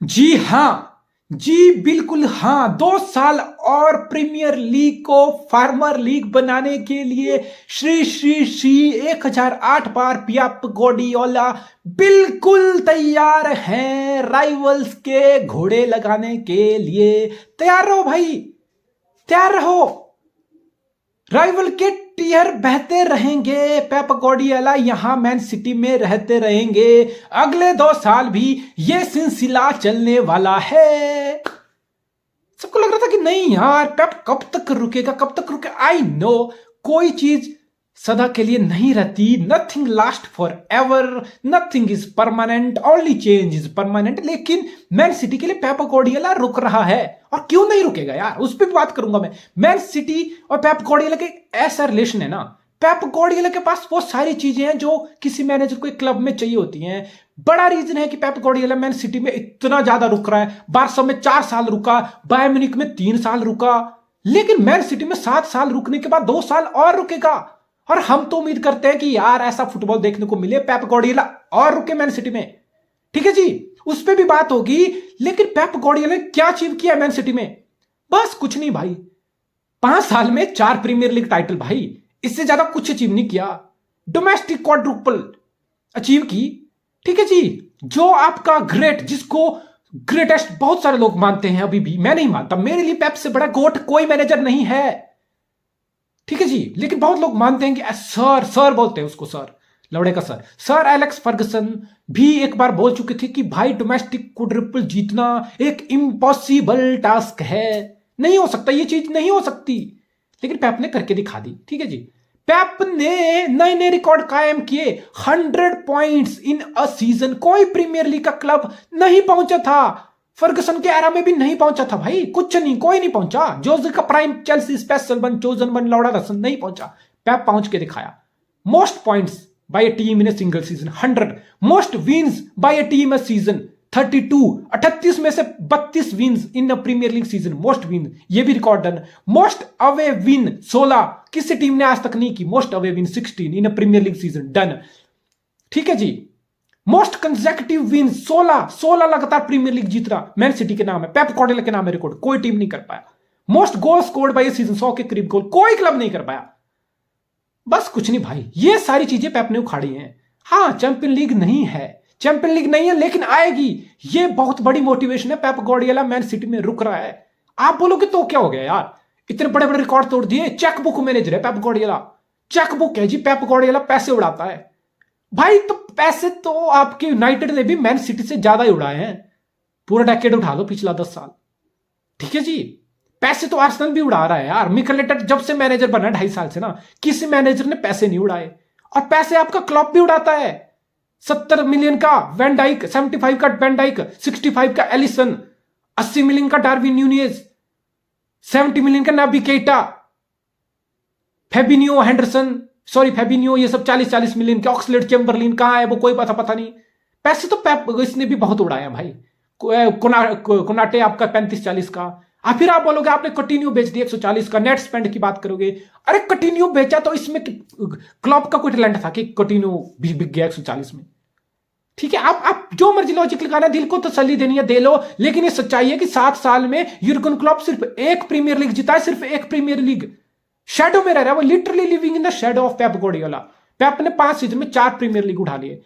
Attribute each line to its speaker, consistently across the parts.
Speaker 1: जी हां, जी बिल्कुल हां, 2 साल और प्रीमियर लीग को फार्मर लीग बनाने के लिए श्री श्री श्री 1008 बार पियाप गोडियोला बिल्कुल तैयार हैं राइवल्स के घोड़े लगाने के लिए। तैयार रहो भाई, तैयार रहो। राइवल के टीयर बहते रहेंगे, पेप गार्डियोला यहां मैन सिटी में रहते रहेंगे। अगले 2 साल भी ये सिलसिला चलने वाला है। सबको लग रहा था कि नहीं यार पेप कब तक रुकेगा, कब तक रुकेगा। आई नो कोई चीज सदा के लिए नहीं रहती। Nothing last for ever, nothing is permanent, only change is permanent. लेकिन मैन सिटी के लिए पेप गार्डियोला रुक रहा है, और क्यों नहीं रुकेगा यार, उस पर भी बात करूंगा मैं। मैन सिटी और पेप गार्डियोला के ऐसा रिलेशन है ना, पेप गार्डियोला के पास वो सारी चीजें हैं जो किसी मैनेजर को एक क्लब में चाहिए होती हैं। बड़ा रीजन है कि पेप गार्डियोला मैन सिटी में इतना ज्यादा रुक रहा है। बारसा में 4 साल रुका, बायर्न म्यूनिख में 3 साल रुका, लेकिन मैन सिटी में 7 साल रुकने के बाद 2 साल और रुकेगा। और हम तो उम्मीद करते हैं कि यार ऐसा फुटबॉल देखने को मिले, पेप गार्डियोला और रुके मैन सिटी में। ठीक है जी, उस पर भी बात होगी। लेकिन पेप गार्डियोला ने क्या अचीव किया मैन सिटी में? बस कुछ नहीं भाई, 5 साल में 4 प्रीमियर लीग टाइटल भाई, इससे ज्यादा कुछ अचीव नहीं किया। डोमेस्टिक क्वाड्रुपल अचीव की। ठीक है जी, जो आपका ग्रेट, जिसको ग्रेटेस्ट बहुत सारे लोग मानते हैं, अभी भी मैं नहीं मानता, मेरे लिए पेप से बड़ा गोट कोई मैनेजर नहीं है। ठीक है जी, लेकिन बहुत लोग मानते हैं कि सर, सर बोलते हैं उसको, सर लौड़े का सर, सर एलेक्स फर्गसन भी एक बार बोल चुके थे कि भाई डोमेस्टिक क्वाड्रुपल जीतना एक इम्पॉसिबल टास्क है, नहीं हो सकता, ये चीज नहीं हो सकती। लेकिन पेप ने करके दिखा दी। ठीक है जी, पेप ने नए नए रिकॉर्ड कायम किए। 100 पॉइंट्स इन अ सीजन, कोई प्रीमियर लीग का क्लब नहीं पहुंचा था। फर्गसन के एरा में भी नहीं पहुंचा था भाई, कुछ नहीं, कोई नहीं पहुंचा। जोजे का prime, Chelsea special one, chosen one, लौड़ा रसन नहीं पहुंचा। पेप पहुंच के दिखाया। Most points by a team in a single season 100, most wins by a team a season 32, 38 में से 32 wins in a Premier League season, most win, ये भी record done. Most away win 16, किसी टीम ने आज तक नहीं की। Most away win 16 in a Premier League season, done. ठीक है जी, मोस्ट कंसेक्यूटिव विन 16 लगातार प्रीमियर लीग जीत रहा मैन सिटी के नाम है, पेप गार्डियोला के नाम है रिकॉर्ड, कोई टीम नहीं कर पाया। Most goal scored by season, 100 के करीब गोल, कोई क्लब नहीं कर पाया। बस कुछ नहीं भाई, ये सारी चीजें पेप ने उखाड़ी हैं। हाँ, चैंपियन लीग नहीं है, चैंपियन लीग नहीं है, लेकिन आएगी। ये बहुत बड़ी मोटिवेशन है। पेप गार्डियोला मैन सिटी में रुक रहा है। आप बोलोगे तो क्या हो गया यार, इतने बड़े बड़े रिकॉर्ड तोड़ दिए। चेकबुक मैनेजर है पेप गार्डियोला, चेकबुक है जी। पेप गार्डियोला पैसे उड़ाता है भाई, तो पैसे तो आपके यूनाइटेड ने भी मैन सिटी से ज्यादा ही उड़ाए हैं। पूरा डेकेड उठा लो, पिछला 10 साल। ठीक है जी, पैसे तो आर्सेनल भी उड़ा रहा है यार। मिकेल आर्टेटा जब से मैनेजर बना 2.5 साल से ना, किसी मैनेजर ने पैसे नहीं उड़ाए। और पैसे आपका क्लब भी उड़ाता है। 70 मिलियन का वैन डाइक, 75 का वैन डाइक, 65 का एलिसन, 80 मिलियन का डार्विन न्यूनेज, 70 मिलियन का नाबी केटा, फेबिनियो हेंडरसन, सॉरी फेबिनियो, ये सब 40-40 मिलियन के। ऑक्सलेड चेम्बरलिन कहां है वो कोई पता नहीं। पैसे तो पेप इसने भी बहुत उड़ाया भाई। कोनाटे आपका 35-40 का। फिर आप बोलोगे आपने कटिन्यू बेच दिया 140 का, नेट स्पेंड की बात करोगे। अरे कटिन्यू बेचा तो इसमें क्लब का कोई टैलेंट था कि कटिन्यू बिक गया 140 में। ठीक है, आप जो मर्जी लॉजिक लगाना, दिल को तसल्ली देनी है दे लो, लेकिन ये सच्चाई है कि 7 साल में यूर्गन क्लॉप सिर्फ 1 प्रीमियर लीग जीता है, सिर्फ 1 प्रीमियर लीग। शैडो में रह रहा है वो, literally living in the shadow of Pep Guardiola. Pep ने 5 सीजन में 4 प्रीमियर लीग उठा लिए।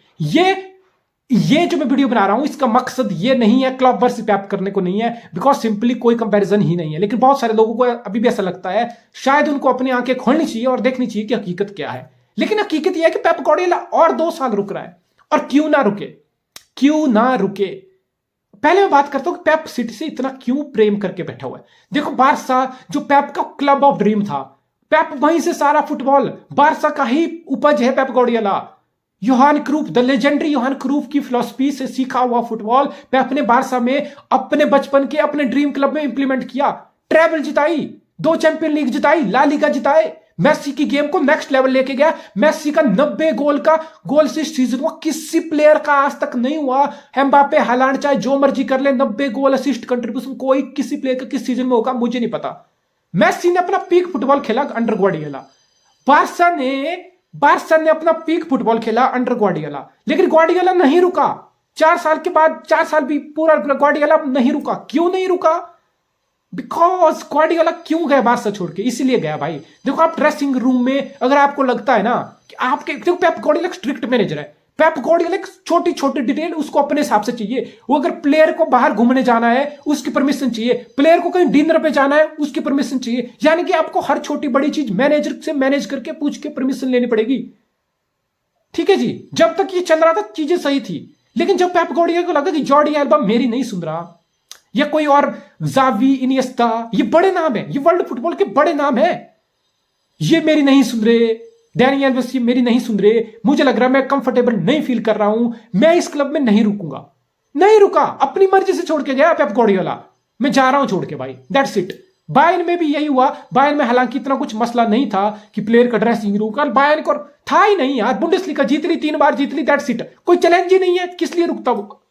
Speaker 1: ये जो मैं वीडियो बना रहा हूं, इसका मकसद ये नहीं है क्लब वर्सेस पेप करने को नहीं है, बिकॉज सिंपली कोई कंपैरिजन ही नहीं है। लेकिन बहुत सारे लोगों को अभी भी ऐसा लगता है, शायद उनको अपनी आंखें खोलनी चाहिए और देखनी चाहिए कि हकीकत क्या है। लेकिन हकीकत यह है कि पेप गार्डियोला और 2 साल रुक रहा है। और क्यों ना रुके, क्यों ना रुके। पहले मैं बात करता हूं कि पेप सिटी से इतना क्यों प्रेम करके बैठा हुआ है। देखो, बारसा जो पेप का क्लब ऑफ ड्रीम था, पेप वहीं से सारा फुटबॉल, बारसा का ही उपज है Pep Guardiola. Johan Cruyff, the legendary Johan Cruyff की फिलॉसफी से सीखा हुआ फुटबॉल पेप ने बारसा में अपने बचपन के अपने ड्रीम क्लब में इंप्लीमेंट किया। ट्रेबल जिताई, 2 चैंपियन लीग जिताई, ला लीगा जिताए, मेसी की गेम को नेक्स्ट लेवल लेके गया। मेसी का 90 गोल से सीजन हुआ, किसी प्लेयर का आज तक नहीं हुआ। एम्बापे, हालांड चाहे जो मर्जी कर ले, 90 गोल असिस्ट कंट्रीब्यूशन कोई किसी प्लेयर का किस सीजन में होगा मुझे नहीं पता। मेसी ने अपना पीक फुटबॉल खेला अंडर गार्डियोला। बारसा ने अपना पीक फुटबॉल खेला अंडर गार्डियोला। लेकिन गार्डियोला नहीं रुका, 4 साल के बाद 4 साल भी पूरा ग्वार्डियोला नहीं रुका। क्यों नहीं रुका? बिकॉज ग्वार्डियोला क्यों गया बारसा छोड़ के? इसलिए गया भाई। देखो आप ड्रेसिंग रूम में अगर आपको लगता है ना कि आपके, देखो पेप गार्डियोला स्ट्रिक्ट मैनेजर है। पेप गार्डियोला छोटी छोटी डिटेल उसको अपने हिसाब से चाहिए। वो अगर प्लेयर को बाहर घूमने जाना है उसकी परमिशन चाहिए, प्लेयर को कहीं डिनर पे जाना है उसकी परमिशन चाहिए। यानी कि आपको हर छोटी बड़ी चीज मैनेजर से मैनेज करके पूछ के परमिशन लेनी पड़ेगी। ठीक है जी। जब तक ये चल रहा था चीजें सही थी, लेकिन जब पेप गार्डियोला को लगा कि जॉर्डी एल्बा मेरी नहीं सुन रहा, या कोई और ज़ावी, इनिएस्टा, ये बड़े नाम है, ये वर्ल्ड फुटबॉल के बड़े नाम है, ये मेरी नहीं सुन रहे, डैनी एल्वेस ये मेरी नहीं सुन रहे, मुझे लग रहा है मैं कंफर्टेबल नहीं फील कर रहा हूं, मैं इस क्लब में नहीं रुकूंगा। नहीं रुका, अपनी मर्जी से छोड़ के गया पेप गार्डियोला, मैं जा रहा हूं छोड़ के भाई, दैट्स इट। बायर्न में भी यही हुआ। बायर्न में हालांकि इतना कुछ मसला नहीं था कि प्लेयर का ड्रेसिंग रूम का, बायर्न को था ही नहीं यार, बुंडेसलीगा जीत ली, 3 बार जीत ली, दैट्स इट, कोई चैलेंज ही नहीं है, किस लिए रुकता वो।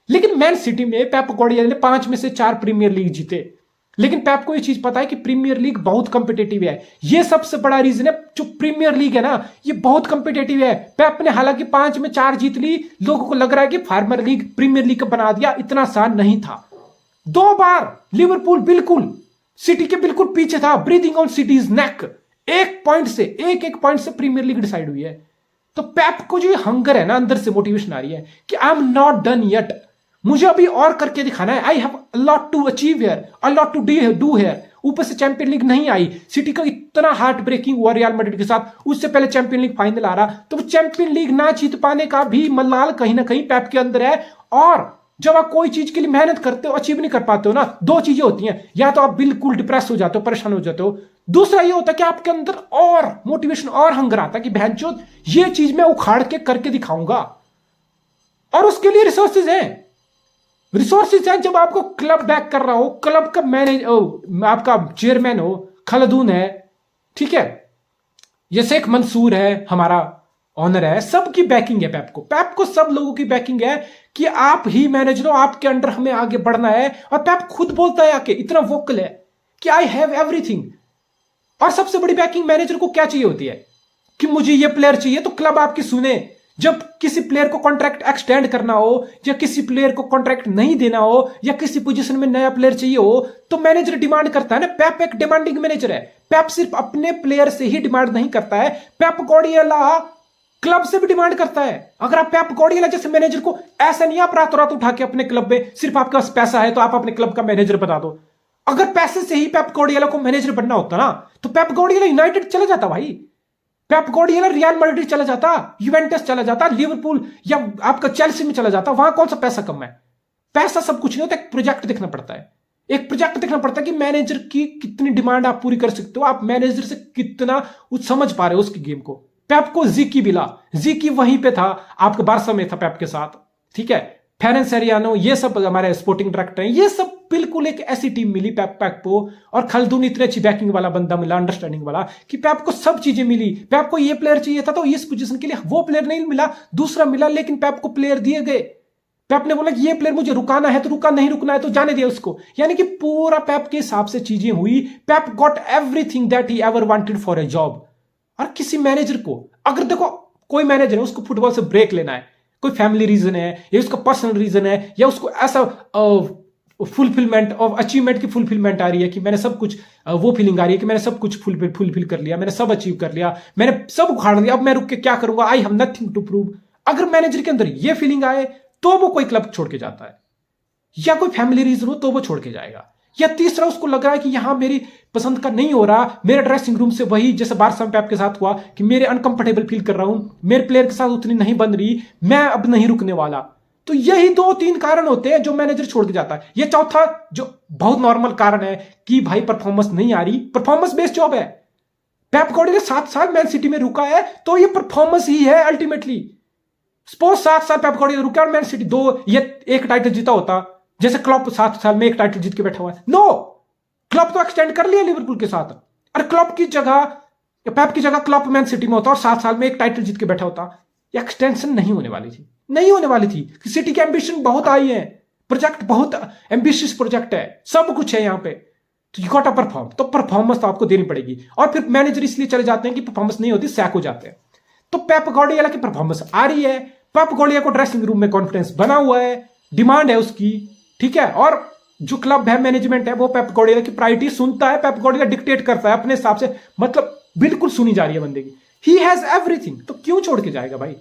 Speaker 1: लेकिन मैन सिटी में पेप गार्डियोला ने 5 में से 4 प्रीमियर लीग जीते। लेकिन पेप को ये चीज पता है कि प्रीमियर लीग बहुत कंपिटेटिव है। ये सबसे बड़ा रीजन है, जो प्रीमियर लीग है ना ये बहुत कंपिटेटिव है। पेप ने हालांकि 5 में 4 जीत ली, लोगों को लग रहा है कि फार्मर लीग प्रीमियर लीग का बना दिया, इतना आसान नहीं था। 2 बार लिवरपूल बिल्कुल सिटी के बिल्कुल पीछे था, breathing on cities neck. 1 point से, एक पॉइंट से प्रीमियर लीग डिसाइड हुई है। तो पेप को जो हंगर है ना, अंदर से मोटिवेशन आ रही है कि I am not done yet, मुझे अभी और करके दिखाना है। I have a lot to achieve here, a lot to do here. ऊपर से चैंपियन लीग नहीं आई, सिटी का इतना हार्ट ब्रेकिंग हुआ रियल मैड्रिड के साथ, उससे पहले चैंपियन लीग फाइनल आ रहा, तो चैंपियन लीग ना जीत पाने का भी मलाल कहीं ना कहीं पेप के अंदर है। और जब आप कोई चीज के लिए मेहनत करते हो, अचीव नहीं कर पाते हो ना, 2 चीजें होती हैं, या तो आप बिल्कुल डिप्रेस हो जाते हो, परेशान हो जाते हो, दूसरा ये होता है कि आपके अंदर और मोटिवेशन और हंगर आता है कि बहनचोद ये चीज मैं उखाड़ के करके दिखाऊंगा। और उसके लिए रिसोर्सेज हैं, रिसोर्सेज है। जब आपको क्लब बैक कर रहा हो, क्लब का मैनेज आपका चेयरमैन हो, खलदून है, ठीक है, ये शेख मंसूर है, हमारा ऑनर है, सबकी बैकिंग है पेप को सब लोगों की बैकिंग है कि आप ही मैनेजर हो, आपके अंडर हमें आगे बढ़ना है। और पेप खुद बोलता है आके, इतना वोकल है कि आई हैव एवरीथिंग। और सबसे बड़ी बैकिंग मैनेजर को क्या चाहिए होती है कि मुझे ये प्लेयर चाहिए, तो क्लब आपकी सुने। जब किसी प्लेयर को कॉन्ट्रैक्ट एक्सटेंड करना हो, या किसी प्लेयर को कॉन्ट्रैक्ट नहीं देना हो, या किसी पोजीशन में नया प्लेयर चाहिए हो, तो मैनेजर डिमांड करता है ना। पेप एक डिमांडिंग मैनेजर है। पेप सिर्फ अपने प्लेयर से ही डिमांड नहीं करता है, पेप गार्डियोला क्लब से भी डिमांड करता है। अगर आप पेप गार्डियोला जैसे मैनेजर को, ऐसा नहीं आप रातों रात उठा के अपने क्लब में, सिर्फ आपके पास पैसा है तो आप अपने क्लब का मैनेजर बना दो। अगर पैसे से ही पेप गार्डियोला को मैनेजर बनना होता ना, तो पेप गार्डियोला यूनाइटेड चला जाता भाई, पेप गार्डियोला रियल मैड्रिड चला जाता, यूवेंटस चला जाता, लिवरपूल या आपका चेल्सी में चला जाता। वहां कौन सा पैसा कम है? पैसा सब कुछ नहीं होता, एक प्रोजेक्ट देखना पड़ता है। एक प्रोजेक्ट देखना पड़ता है कि मैनेजर की कितनी डिमांड आप पूरी कर सकते हो, आप मैनेजर से कितना समझ पा रहे हो उसकी गेम को। पेप को जीकी मिला, जीकी वहीं पे था, आपके बारसा में था पेप के साथ, ठीक है, फेरेंस सेरियानो, ये सब हमारे स्पोर्टिंग डायरेक्टर हैं, ये सब बिल्कुल एक ऐसी टीम मिली पेप को। और खलदून इतने अच्छी बैकिंग वाला बंदा मिला, अंडरस्टैंडिंग वाला, कि पेप को सब चीजें मिली। पेप को ये प्लेयर चाहिए था तो इस पोजीशन के लिए वो प्लेयर नहीं मिला, दूसरा मिला, लेकिन पेप को प्लेयर दिए गए। पेप ने बोला कि ये प्लेयर मुझे रुकाना है तो रुका, नहीं रुकना है तो जाने दिया उसको। यानी कि पूरा पेप के हिसाब से चीजें हुई। Pep got everything that he ever wanted for a job. और किसी मैनेजर को, अगर देखो कोई मैनेजर है उसको फुटबॉल से ब्रेक लेना है, कोई फैमिली रीजन है, या उसका पर्सनल रीजन है, या उसको ऐसा फुलफिलमेंट ऑफ अचीवमेंट की फुलफिलमेंट आ रही है कि मैंने सब कुछ, वो फीलिंग आ रही है कि मैंने सब कुछ फुलफिल कर लिया, मैंने सब अचीव कर लिया, मैंने सब उखाड़ लिया, अब मैं रुक के क्या करूंगा, I have nothing to prove. अगर मैनेजर के अंदर ये फीलिंग आए तो वो कोई क्लब छोड़ के जाता है, या कोई फैमिली रीजन हो तो वो छोड़ के जाएगा। या तीसरा उसको लग रहा है कि यहां मेरी पसंद का नहीं हो रहा, मेरे ड्रेसिंग रूम से वही जैसे बारसा में पेप के साथ हुआ कि मेरे अनकंफर्टेबल फील कर रहा हूं, मेरे प्लेयर के साथ उतनी नहीं बन रही, मैं अब नहीं रुकने वाला। तो यही 2-3 कारण होते हैं जो मैनेजर छोड़ के जाता है। ये चौथा जो बहुत नॉर्मल कारण है कि भाई परफॉर्मेंस नहीं आ रही, परफॉर्मेंस बेस्ड जॉब है। पेप गार्डियोला 7 साल मैन सिटी में रुका है तो ये परफॉर्मेंस ही है अल्टीमेटली। सपोज 7 साल पेप गार्डियोला रुका और मैन सिटी 1 टाइटल जीता होता, जैसे क्लब 7 साल में 1 टाइटल जीत के बैठा हुआ है। नो, क्लब तो एक्सटेंड कर लिया लिवरपूल के साथ, और क्लब की जगह, पेप की जगह क्लब मैन सिटी में होता और 7 साल में 1 टाइटल जीत के बैठा होता। एक्सटेंशन नहीं होने वाली थी, नहीं होने वाली थी। सिटी की एम्बिशन बहुत हाई है, प्रोजेक्ट बहुत एम्बिशियस प्रोजेक्ट है, सब कुछ है यहाँ पे, तो यू गॉट अ परफॉर्म, तो परफॉर्मेंस तो आपको देनी पड़ेगी। और फिर मैनेजर इसलिए चले जाते हैं कि परफॉर्मेंस नहीं होती, सैक हो जाते हैं। तो पेप गार्डियोला की परफॉर्मेंस आ रही है, पेप गार्डियोला को ड्रेसिंग रूम में कॉन्फिडेंस बना हुआ है, डिमांड है उसकी, ठीक है। और जो क्लब है, मैनेजमेंट है, वो पेप गार्डियोला की प्रायोरिटी सुनता है, पेप गार्डियोला डिक्टेट करता है अपने हिसाब से, मतलब बिल्कुल सुनी जा रही है बंदे की। ही हैज एवरीथिंग, तो क्यों छोड़ के जाएगा भाई।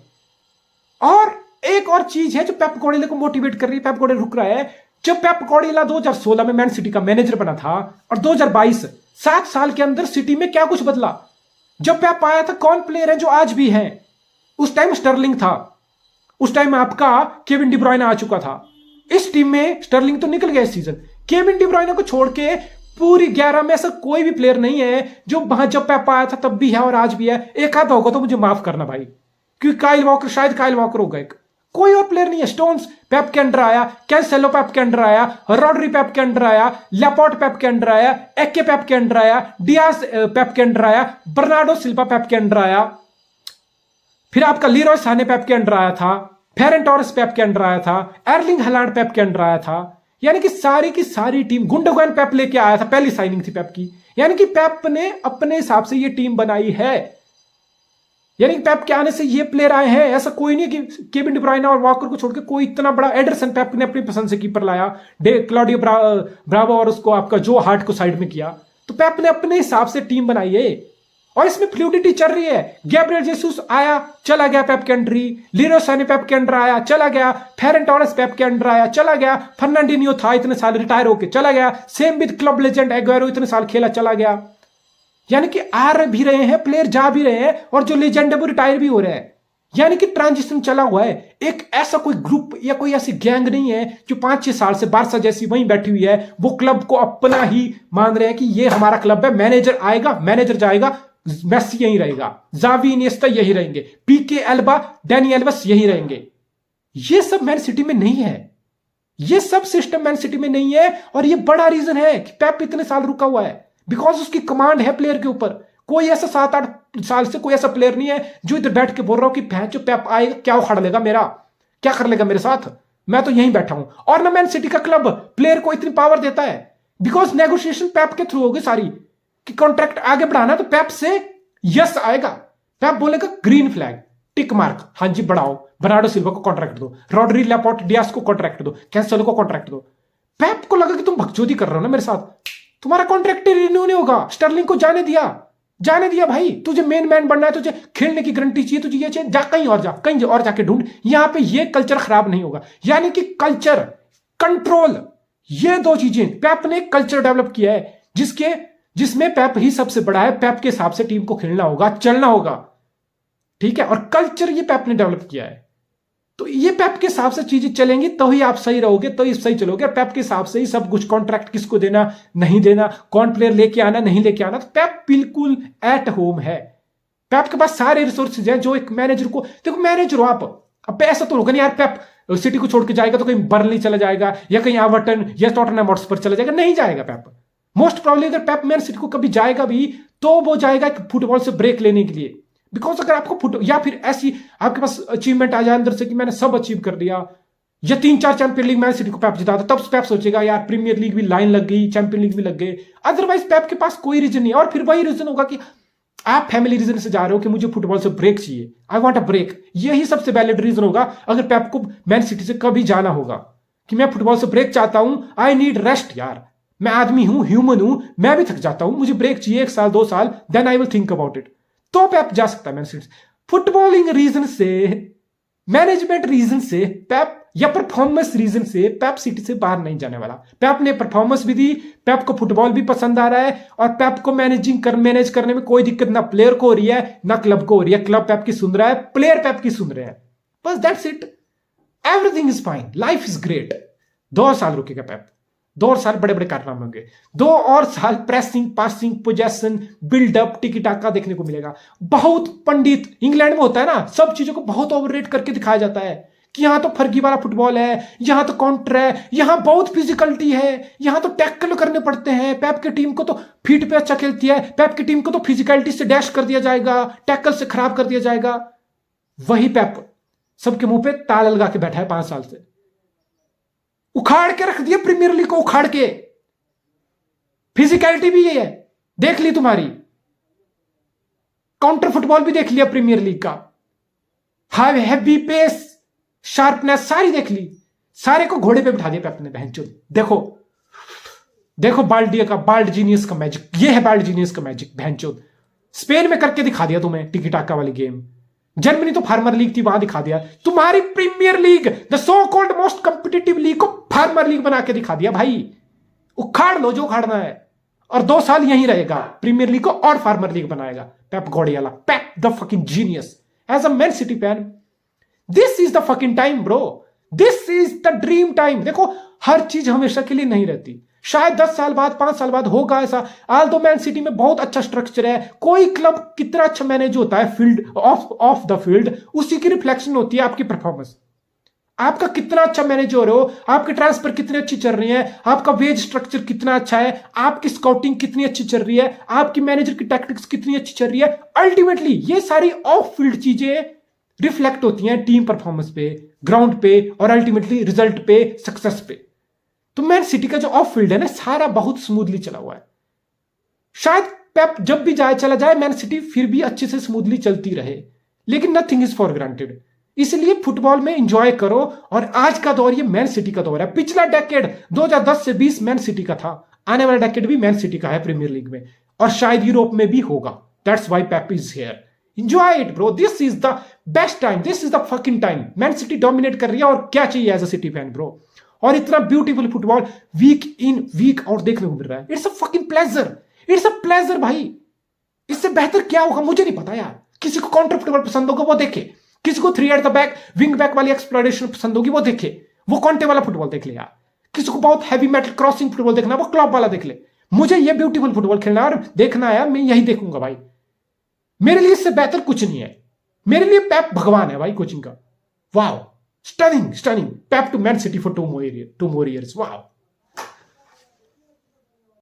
Speaker 1: और एक और चीज है जो पेप गार्डियोला को मोटिवेट कर रही है, पेप गार्डियोला रुक रहा है। जब पेप गार्डियोला 2016 में मैन सिटी का मैनेजर बना था और 2022 7 साल के अंदर सिटी में क्या कुछ बदला। जब पेप आया था, कौन प्लेयर है जो आज भी हैं? उस टाइम स्टर्लिंग था, उस टाइम आपका केविन डी ब्रुयने आ चुका था। इस टीम में स्टर्लिंग तो निकल गया इस सीजन। केविन डी ब्रुयने को छोड़ के पूरी 11 में ऐसा कोई भी प्लेयर नहीं है जो वहां जब पेप आया था तब भी है और आज भी है। एक आधा होगा तो मुझे माफ करना भाई, क्योंकि काइल वॉकर, शायद काइल वॉकर होगा एक, कोई और प्लेयर नहीं है। स्टोन्स पेप के अंडर आया, कैंसेलो पेप के अंडर आया, रॉड्री पेप के अंडर आया, लेपोर्ट पेप के अंडर आया, एक्के पेप के अंडर आया, डियाज पेप के अंडर आया, बर्नार्डो सिल्वा पेप के अंडर आया, फिर आपका लीरॉय साने पेप के अंडर आया था, फेरन टोरेस पेप के अंडर आया था, एर्लिंग हालैंड पेप के अंडर आया था। यानी कि सारी की सारी टीम, गुंडोगन पेप लेके आया था, पहली साइनिंग थी पेप की। यानी कि पेप ने अपने हिसाब से ये टीम बनाई है। यानी कि पेप के आने से ये प्लेयर आए हैं, ऐसा कोई नहीं कि केविन डी ब्रुयने और वॉकर को छोड़ के कोई इतना बड़ा। एडरसन पेप ने अपनी पसंद से कीपर लाया, क्लॉडियो ब्रावो और उसको आपका जो हार्ट को साइड में किया। तो पेप ने अपने हिसाब से टीम बनाई है और इसमें फ्लूडिटी चल रही है। गैब्रियल जेसूस आया, चला गया पेप के अंडर, लीरोय साने पेप के अंडर आया, चला गया, फेरन टोरेस पेप के अंडर आया, चला गया, फर्नांडिनियो था इतने साल, रिटायर होके चला गया, same with club legend Agüero, इतने साल खेला, चला गया। यानी कि आ भी रहे हैं प्लेयर, जा भी रहे हैं, और जो लेजेंड है वो रिटायर भी हो रहे हैं। यानी कि ट्रांजिशन चला हुआ है। एक ऐसा कोई ग्रुप या कोई ऐसी गैंग नहीं है जो 5-6 साल से बारसा जैसी वहीं बैठी हुई है, वो क्लब को अपना ही मान रहे हैं कि ये हमारा क्लब है। मैनेजर आएगा, मैनेजर जाएगा, मेसी यहीं रहेगा, जावी इनिएस्टा यही रहेंगे, पीके एल्बा, डैनी एल्वेस यही रहेंगे। ये सब मैन सिटी में नहीं है, ये सब सिस्टम मैन सिटी में नहीं है। और ये बड़ा रीजन है कि पेप इतने साल रुका हुआ है, बिकॉज उसकी कमांड है प्लेयर के ऊपर। कोई ऐसा 7-8 साल से कोई ऐसा प्लेयर नहीं है जो इधर बैठ के बोल रहा हो कि भैंस जो पेप आएगा क्या उखाड़ लेगा मेरा, क्या कर लेगा मेरे साथ, मैं तो यहीं बैठा हूं। और ना मैन सिटी का क्लब प्लेयर को इतनी पावर देता है, बिकॉज नेगोशिएशन पेप के थ्रू होगी सारी, कि कॉन्ट्रैक्ट आगे बढ़ाना तो पेप से यस आएगा। पेप बोलेगा ग्रीन फ्लैग, टिक मार्क, हाँ जी बढ़ाओ, बर्नार्डो सिल्वा को कॉन्ट्रैक्ट दो, रॉड्री, लेपोर्ट, डियास को कॉन्ट्रैक्ट दो, कैंसेलो को कॉन्ट्रैक्ट दो। पेप को लगा कि तुम बकचोदी कर रहे हो ना मेरे साथ, तुम्हारा कॉन्ट्रैक्ट रिन्यू नहीं होगा। स्टर्लिंग को जाने दिया भाई, तुझे मेन मैन बनना है, तुझे खेलने की गारंटी चाहिए, तुझे ये चाहिए, जा कहीं और जाके ढूंढ। यहां पे ये कल्चर खराब नहीं होगा। यानी कि कल्चर, कंट्रोल, ये दो चीजें पेप ने कल्चर डेवलप किया है, जिसमें पेप ही सबसे बड़ा है। पेप के हिसाब से टीम को खेलना होगा, चलना होगा, ठीक है। और कल्चर ये पेप ने डेवलप किया है, तो ये पेप के हिसाब से चीजें चलेंगी तो ही आप सही रहोगे, तो ही सही चलोगे। पेप के हिसाब से ही सब कुछ, कॉन्ट्रैक्ट किसको देना, नहीं देना, कौन प्लेयर लेके आना, नहीं लेके आना, तो पेप बिल्कुल एट होम है। पेप के पास सारे रिसोर्सेज हैं जो एक मैनेजर को, देखो मैनेजर हो आप, अब ऐसा तो होगा नहीं यार पेप सिटी को छोड़ के जाएगा तो कहीं बर्नली चला जाएगा या कहीं एवर्टन या टॉटनहम हॉटस्पर चला जाएगा, नहीं जाएगा पेप। मोस्ट प्रॉब्ली अगर पेप मैन सिटी को कभी जाएगा भी तो वो जाएगा फुटबॉल से ब्रेक लेने के लिए। बिकॉज अगर आपको या फिर ऐसी आपके पास अचीवमेंट आ जाए अंदर से कि मैंने सब अचीव कर दिया, या 3-4 चैंपियन लीग मैन सिटी को पेप जिता, तब पेप सोचेगा यार प्रीमियर लीग भी लाइन लग गई, चैंपियन लीग भी लग गए। अदरवाइज पेप के पास कोई रीजन नहीं है। और फिर वही रीजन होगा कि आप फैमिली रीजन से जा रहे हो कि मुझे फुटबॉल से ब्रेक चाहिए, आई वांट अ ब्रेक। यही सबसे वैलिड रीजन होगा अगर पेप को मैन सिटी से कभी जाना होगा कि मैं फुटबॉल से ब्रेक चाहता हूं, आई नीड रेस्ट यार, मैं आदमी हूं, ह्यूमन हूं, मैं भी थक जाता हूं, मुझे ब्रेक चाहिए 1 साल 2 साल, then I will think about it. तो पेप जा सकता है मैन सिटी। फुटबॉलिंग रीजन से, मैनेजमेंट रीजन से पेप, या परफॉर्मेंस रीजन से पेप सिटी से बाहर नहीं जाने वाला। पेप ने परफॉर्मेंस भी दी, पेप को फुटबॉल भी पसंद आ रहा है, और पेप को मैनेज करने में कोई दिक्कत ना प्लेयर को हो रही है ना क्लब को हो रही है। क्लब पेप की सुन रहा है, प्लेयर पेप की सुन रहे हैं, बस that's it, everything is fine, life is great. 2 साल रुकेगा पेप, 2 और साल बड़े बड़े कारनामे होंगे, 2 और साल प्रेसिंग, पासिंग, पोजेशन, बिल्डअप, टिकी टाका देखने को मिलेगा। बहुत पंडित इंग्लैंड में होता है ना, सब चीजों को बहुत ओवररेट करके दिखाया जाता है कि यहां तो फर्गी वाला फुटबॉल है, यहां तो काउंटर है, यहां बहुत फिजिकलिटी है, यहां तो टैकल करने पड़ते हैं। पेप की टीम को तो फीट पे अच्छा खेलती है, पेप की टीम को तो फिजिकलिटी से डैश कर दिया जाएगा, टैकल से खराब कर दिया जाएगा। वही पेप सबके मुंह पे ताला लगा के बैठा है 5 साल से, उखाड़ के रख दिया प्रीमियर लीग को, उखाड़ के। फिजिकलिटी भी ये है, देख ली तुम्हारी, काउंटर फुटबॉल भी देख लिया प्रीमियर लीग का, हाई हैवी पेस, शार्पनेस सारी देख ली, सारे को घोड़े पे बिठा दिया पेप ने बहनचोद। देखो देखो बाल्डिया का, बाल्ड जीनियस का मैजिक, ये है बाल्ड जीनियस का मैजिक बहनचोद। स्पेन में करके दिखा दिया तुम्हें टिकी टाका वाली गेम। जर्मनी तो फार्मर लीग थी, वहां दिखा दिया। तुम्हारी Premier League, the so called most competitive league को फार्मर लीग बना के दिखा दिया भाई। उखाड़ लो जो उखाड़ना है, और 2 साल यहीं रहेगा प्रीमियर लीग को और फार्मर लीग बनाएगा Pep Guardiola. Pep the fucking genius as a Man City fan, this is the fucking time bro, this is the dream time. देखो हर चीज हमेशा के लिए नहीं रहती, शायद 10 साल बाद 5 साल बाद होगा ऐसा। आल्दो मैन सिटी में बहुत अच्छा स्ट्रक्चर है, कोई क्लब कितना अच्छा मैनेज होता है फील्ड ऑफ द फील्ड, उसी की रिफ्लेक्शन होती है आपकी परफॉर्मेंस। आपका कितना अच्छा मैनेज हो रहे हो, आपकी ट्रांसफर कितनी अच्छी चल रही है, आपका वेज स्ट्रक्चर कितना अच्छा है, आपकी स्काउटिंग कितनी अच्छी चल रही है, आपकी मैनेजर की टैक्टिक्स कितनी अच्छी चल रही है। अल्टीमेटली ये सारी ऑफ फील्ड चीजें रिफ्लेक्ट होती हैं टीम परफॉर्मेंस पे, ग्राउंड पे, और अल्टीमेटली रिजल्ट पे, सक्सेस पे। तो मैन सिटी का जो ऑफ फील्ड है ना, सारा बहुत स्मूथली चला हुआ है। शायद पेप जब भी जाए चला जाए, मैन सिटी फिर भी अच्छे से स्मूथली चलती रहे, लेकिन नथिंग इज फॉर ग्रांटेड। इसलिए फुटबॉल में एंजॉय करो, और आज का दौर ये मैन सिटी का दौर है। पिछला डेकेड 2010 से 20 मैन सिटी का था, आने वाला डेकेड भी मैन सिटी का है प्रीमियर लीग में, और शायद यूरोप में भी होगा। That's why Pep is here, enjoy it bro, this is the best time, this is the fucking time. Man City dominate कर रही है, और क्या चाहिए as a City fan bro. और इतना beautiful football week in week out देखने को मिल रहा है। It's a fucking pleasure, it's a pleasure भाई। इससे बेहतर क्या होगा मुझे नहीं पता यार। किसी को काउंटर फुटबॉल पसंद होगा वो देखे, किसी को 3 at the back wing back वाली एक्सप्लोरेशन पसंद होगी वो देखे, वो कॉन्टे वाला फुटबॉल देख ले यार। किसी को बहुत हैवी मेटल क्रॉसिंग फुटबॉल देखना, वो क्लब वाला देख ले। मुझे ये ब्यूटीफुल फुटबॉल खेलना और देखना है, मैं यही देखूंगा भाई। मेरे लिए इससे बेहतर कुछ नहीं है। मेरे लिए पेप भगवान है भाई कोचिंग का। Wow, stunning stunning, Pep to Man City for 2 more years, wow।